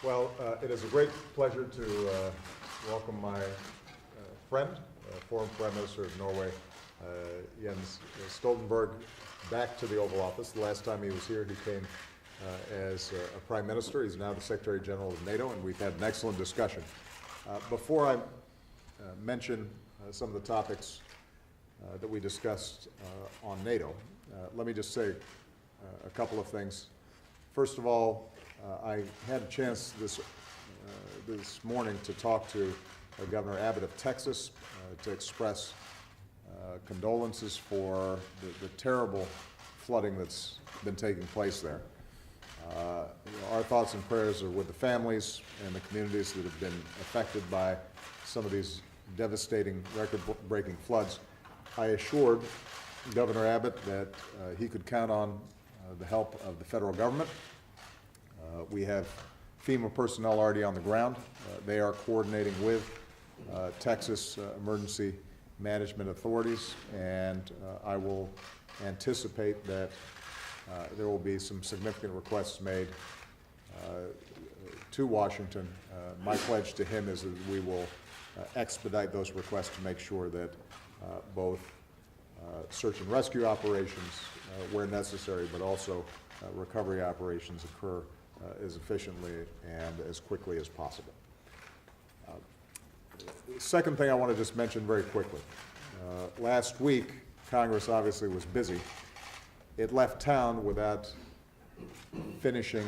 Well, it is a great pleasure to welcome my friend, former Prime Minister of Norway, Jens Stoltenberg, back to the Oval Office. The last time he was here, he came as a Prime Minister. He's now the Secretary-General of NATO, and we've had an excellent discussion. Before I mention some of the topics that we discussed on NATO, let me just say a couple of things. First of all, I had a chance this morning to talk to Governor Abbott of Texas to express condolences for the terrible flooding that's been taking place there. Our thoughts and prayers are with the families and the communities that have been affected by some of these devastating, record-breaking floods. I assured Governor Abbott that he could count on the help of the federal government. We have FEMA personnel already on the ground. They are coordinating with Texas emergency management authorities, and I will anticipate that there will be some significant requests made to Washington. My pledge to him is that we will expedite those requests to make sure that both search and rescue operations, where necessary, but also recovery operations occur as efficiently and as quickly as possible. The second thing I want to just mention very quickly. Last week, Congress obviously was busy. It left town without finishing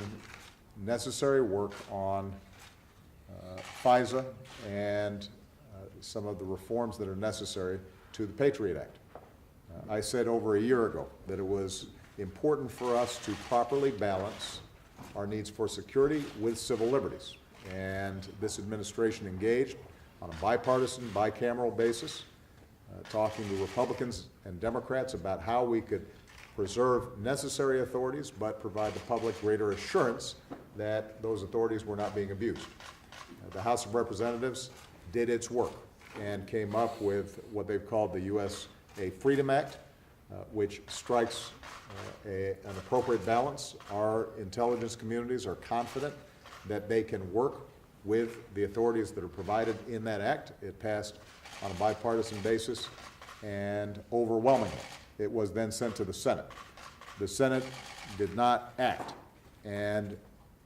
necessary work on FISA and some of the reforms that are necessary to the Patriot Act. I said over a year ago that it was important for us to properly balance our needs for security with civil liberties. And this administration engaged on a bipartisan, bicameral basis, talking to Republicans and Democrats about how we could preserve necessary authorities but provide the public greater assurance that those authorities were not being abused. The House of Representatives did its work and came up with what they've called the USA Freedom Act, which strikes an appropriate balance. Our intelligence communities are confident that they can work with the authorities that are provided in that act. It passed on a bipartisan basis, and overwhelmingly, it was then sent to the Senate. The Senate did not act, and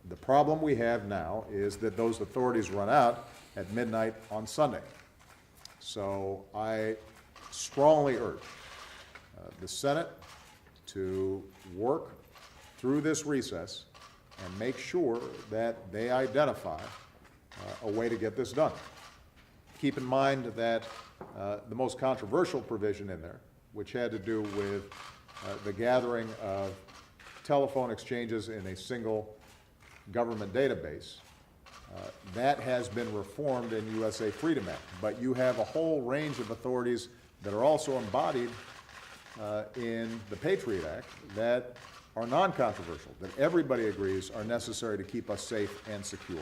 the problem we have now is that those authorities run out at midnight on Sunday. So I strongly urge the Senate to work through this recess and make sure that they identify a way to get this done. Keep in mind that the most controversial provision in there, which had to do with the gathering of telephone exchanges in a single government database, that has been reformed in USA Freedom Act. But you have a whole range of authorities that are also embodied in the Patriot Act that are non-controversial, that everybody agrees are necessary to keep us safe and secure.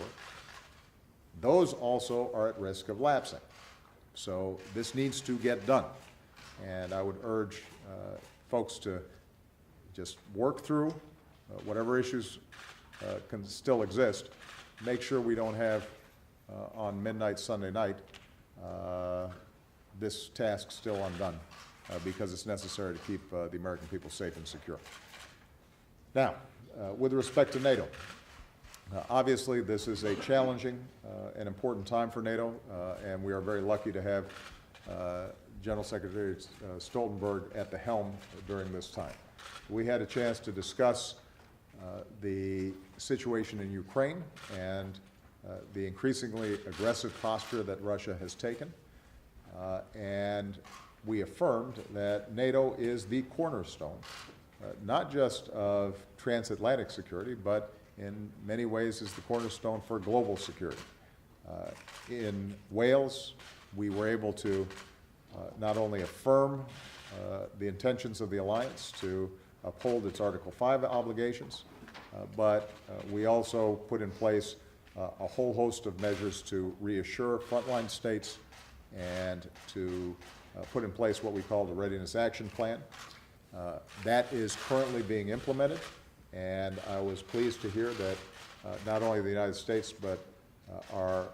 Those also are at risk of lapsing. So this needs to get done. And I would urge folks to just work through whatever issues can still exist. Make sure we don't have on midnight Sunday night this task still undone because it's necessary to keep the American people safe and secure. Now, with respect to NATO, obviously this is a challenging and important time for NATO, and we are very lucky to have General Secretary Stoltenberg at the helm during this time. We had a chance to discuss the situation in Ukraine and the increasingly aggressive posture that Russia has taken, and we affirmed that NATO is the cornerstone, not just of transatlantic security, but in many ways is the cornerstone for global security. In Wales, we were able to not only affirm the intentions of the alliance to uphold its Article 5 obligations, but we also put in place a whole host of measures to reassure frontline states and to put in place what we call the Readiness Action Plan. That is currently being implemented, and I was pleased to hear that not only the United States, but our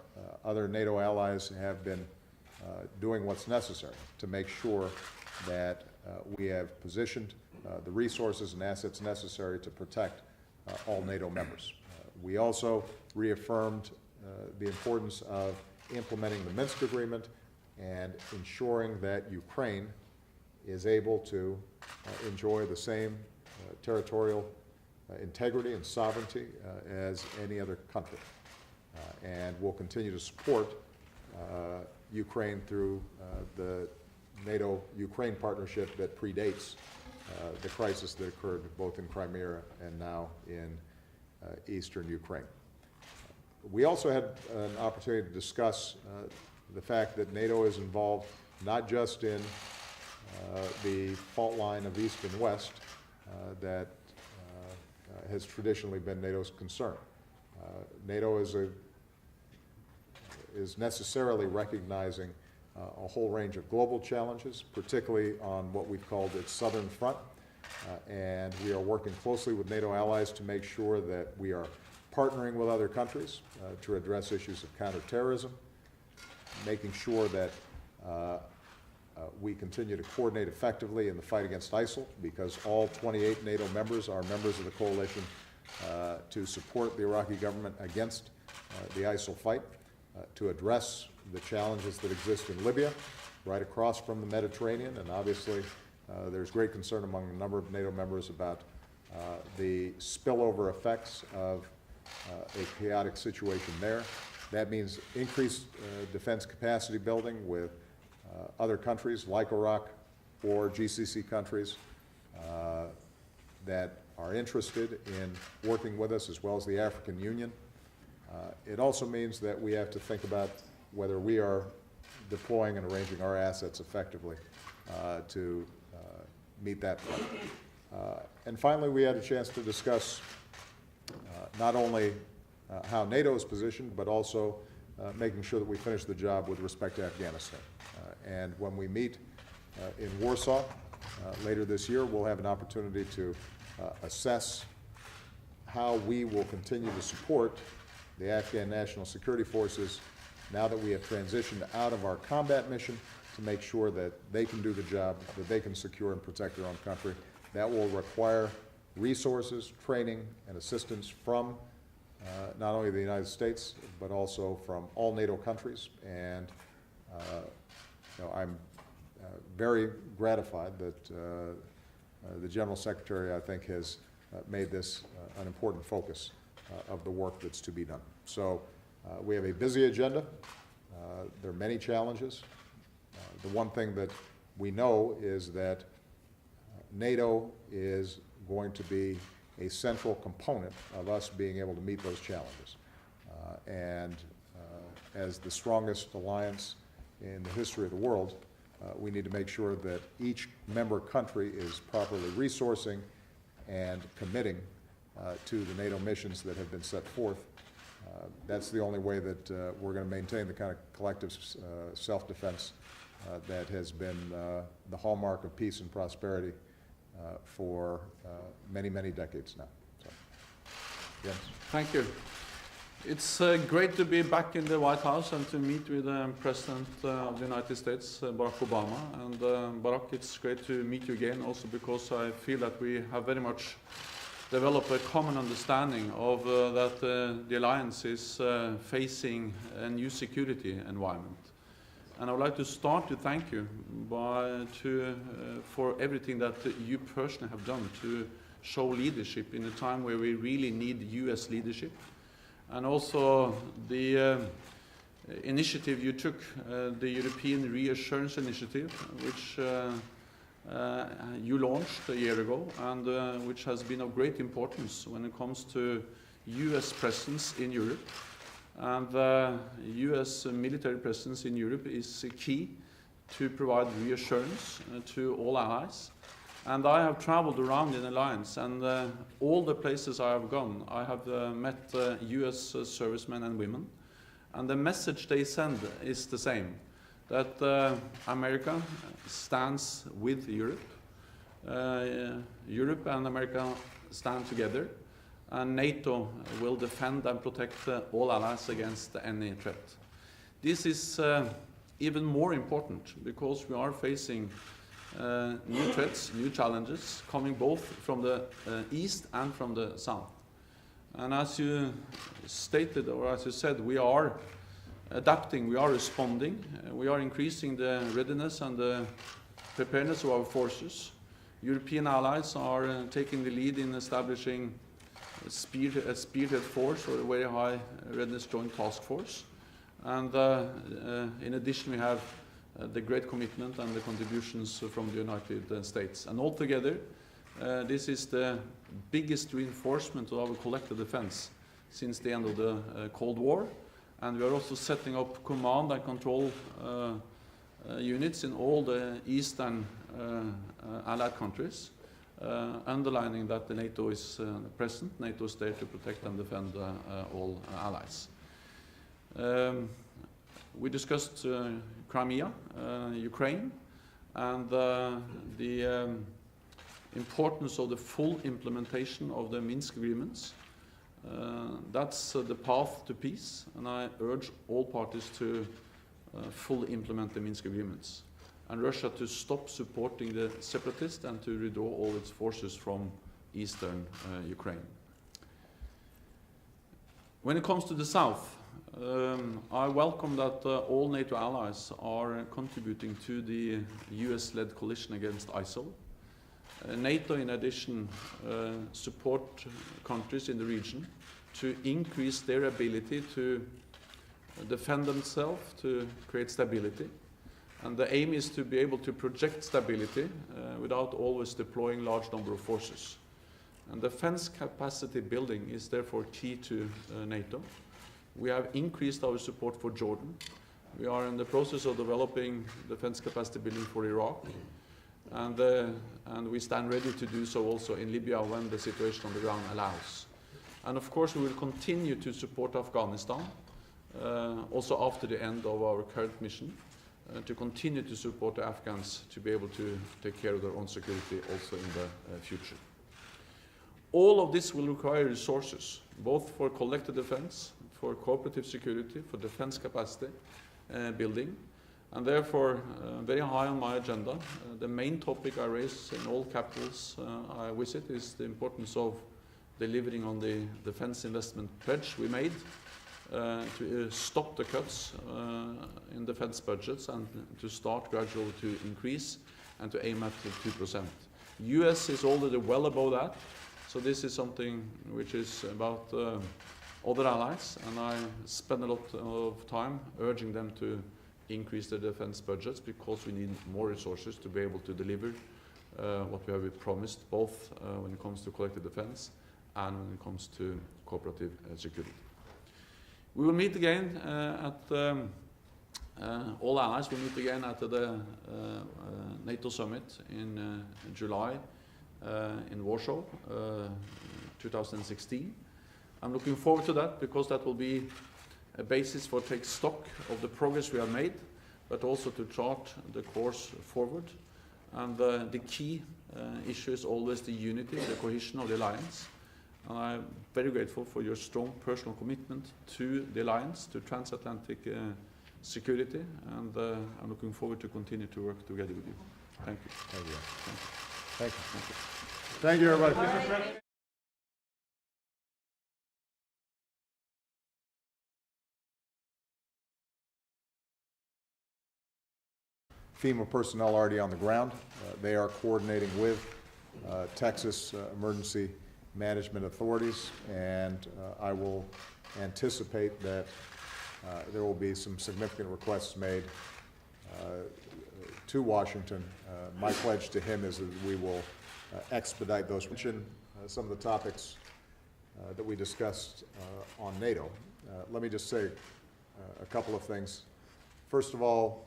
other NATO allies have been doing what's necessary to make sure that we have positioned the resources and assets necessary to protect all NATO members. We also reaffirmed the importance of implementing the Minsk Agreement and ensuring that Ukraine is able to enjoy the same territorial integrity and sovereignty as any other country. And we'll continue to support Ukraine through the NATO-Ukraine partnership that predates the crisis that occurred both in Crimea and now in eastern Ukraine. We also had an opportunity to discuss the fact that NATO is involved not just in the fault line of east and west that has traditionally been NATO's concern. NATO is necessarily recognizing a whole range of global challenges, particularly on what we've called its southern front. And we are working closely with NATO allies to make sure that we are partnering with other countries to address issues of counterterrorism, making sure that we continue to coordinate effectively in the fight against ISIL, because all 28 NATO members are members of the coalition to support the Iraqi government against the ISIL fight, to address the challenges that exist in Libya, right across from the Mediterranean. And obviously, there's great concern among a number of NATO members about the spillover effects of a chaotic situation there. That means increased defense capacity building with other countries like Iraq or GCC countries that are interested in working with us, as well as the African Union. It also means that we have to think about whether we are deploying and arranging our assets effectively to meet that threat. And finally, we had a chance to discuss not only how NATO is positioned, but also making sure that we finish the job with respect to Afghanistan. And when we meet in Warsaw later this year, we'll have an opportunity to assess how we will continue to support the Afghan National Security Forces now that we have transitioned out of our combat mission to make sure that they can do the job, that they can secure and protect their own country. That will require resources, training, and assistance from not only the United States, but also from all NATO countries. And I'm very gratified that the General Secretary, I think, has made this an important focus of the work that's to be done. So we have a busy agenda. There are many challenges. The one thing that we know is that NATO is going to be a central component of us being able to meet those challenges. As the strongest alliance in the history of the world, we need to make sure that each member country is properly resourcing and committing to the NATO missions that have been set forth. That's the only way that we're going to maintain the kind of collective self-defense that has been the hallmark of peace and prosperity for many, many decades now. So, Jens. Thank you. It's great to be back in the White House and to meet with the President of the United States, Barack Obama. And Barack, it's great to meet you again, also because I feel that we have very much developed a common understanding of that the alliance is facing a new security environment. And I would like to start to thank you for everything that you personally have done to show leadership in a time where we really need U.S. leadership. And also the initiative you took, the European Reassurance Initiative, which you launched a year ago, and which has been of great importance when it comes to U.S. presence in Europe. And the U.S. military presence in Europe is key to provide reassurance to all allies. And I have traveled around in Alliance, and all the places I have gone, I have met U.S. servicemen and women. And the message they send is the same, that America stands with Europe. Europe and America stand together. and NATO will defend and protect all allies against any threat. This is even more important because we are facing new threats, new challenges, coming both from the east and from the south. And as you stated, or as you said, we are adapting, we are responding, we are increasing the readiness and the preparedness of our forces. European allies are taking the lead in establishing a spearhead force, or a very high readiness joint task force. And in addition, we have the great commitment and the contributions from the United States. And altogether, this is the biggest reinforcement of our collective defense since the end of the Cold War. And we are also setting up command and control units in all the eastern allied countries, underlining that the NATO is present. NATO is there to protect and defend all allies. We discussed Crimea, Ukraine, and the importance of the full implementation of the Minsk agreements. That's the path to peace, and I urge all parties to fully implement the Minsk agreements, and Russia to stop supporting the separatists and to withdraw all its forces from eastern Ukraine. When it comes to the south, I welcome that all NATO allies are contributing to the US-led coalition against ISIL. NATO, in addition, support countries in the region to increase their ability to defend themselves, to create stability. And the aim is to be able to project stability without always deploying large number of forces. And defense capacity building is therefore key to NATO. We have increased our support for Jordan. We are in the process of developing defense capacity building for Iraq. And we stand ready to do so also in Libya when the situation on the ground allows. And of course, we will continue to support Afghanistan, also after the end of our current mission, to continue to support the Afghans to be able to take care of their own security also in the future. All of this will require resources, both for collective defense, for cooperative security, for defense capacity building, and therefore very high on my agenda. The main topic I raise in all capitals I visit is the importance of delivering on the defense investment pledge we made to stop the cuts in defense budgets and to start gradually to increase and to aim at 2%. US is already well above that, so this is something which is about other allies, and I spend a lot of time urging them to increase their defense budgets because we need more resources to be able to deliver what we have promised, both when it comes to collective defense and when it comes to cooperative security. We will meet again all allies will meet again at the NATO summit in July in Warsaw, 2016. I'm looking forward to that because that will be a basis for take stock of the progress we have made, but also to chart the course forward. And the key issue is always the unity, the cohesion of the alliance. And I'm very grateful for your strong personal commitment to the alliance, to transatlantic security, and I'm looking forward to continue to work together with you. Thank you. Thank you. Thank you. Thank you. Thank you, everybody. FEMA personnel already on the ground. They are coordinating with Texas emergency management authorities, and I will anticipate that there will be some significant requests made to Washington. My pledge to him is that we will expedite those. Some of the topics that we discussed on NATO. Let me just say a couple of things. First of all,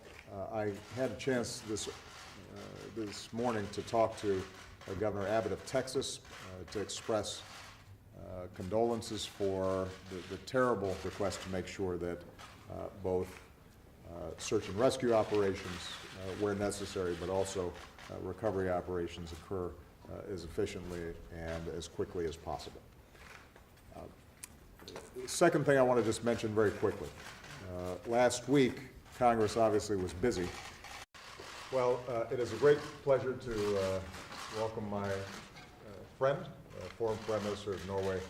I had a chance this morning to talk to Governor Abbott of Texas to express condolences for the terrible request to make sure that both search and rescue operations, where necessary, but also recovery operations occur as efficiently and as quickly as possible. Second thing I want to just mention very quickly. Last week, Congress obviously was busy. Well, it is a great pleasure to welcome my friend, former Prime Minister of Norway,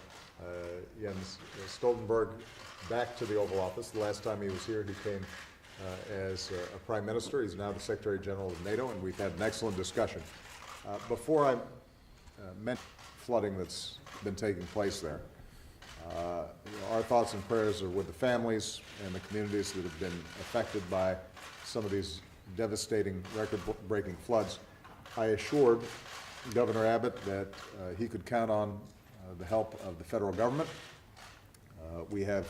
Jens Stoltenberg, back to the Oval Office. The last time he was here, he came as a Prime Minister. He's now the Secretary-General of NATO, and we've had an excellent discussion. Before I mention flooding that's been taking place there, our thoughts and prayers are with the families and the communities that have been affected by some of these devastating, record-breaking floods. I assured Governor Abbott that he could count on the help of the federal government. We have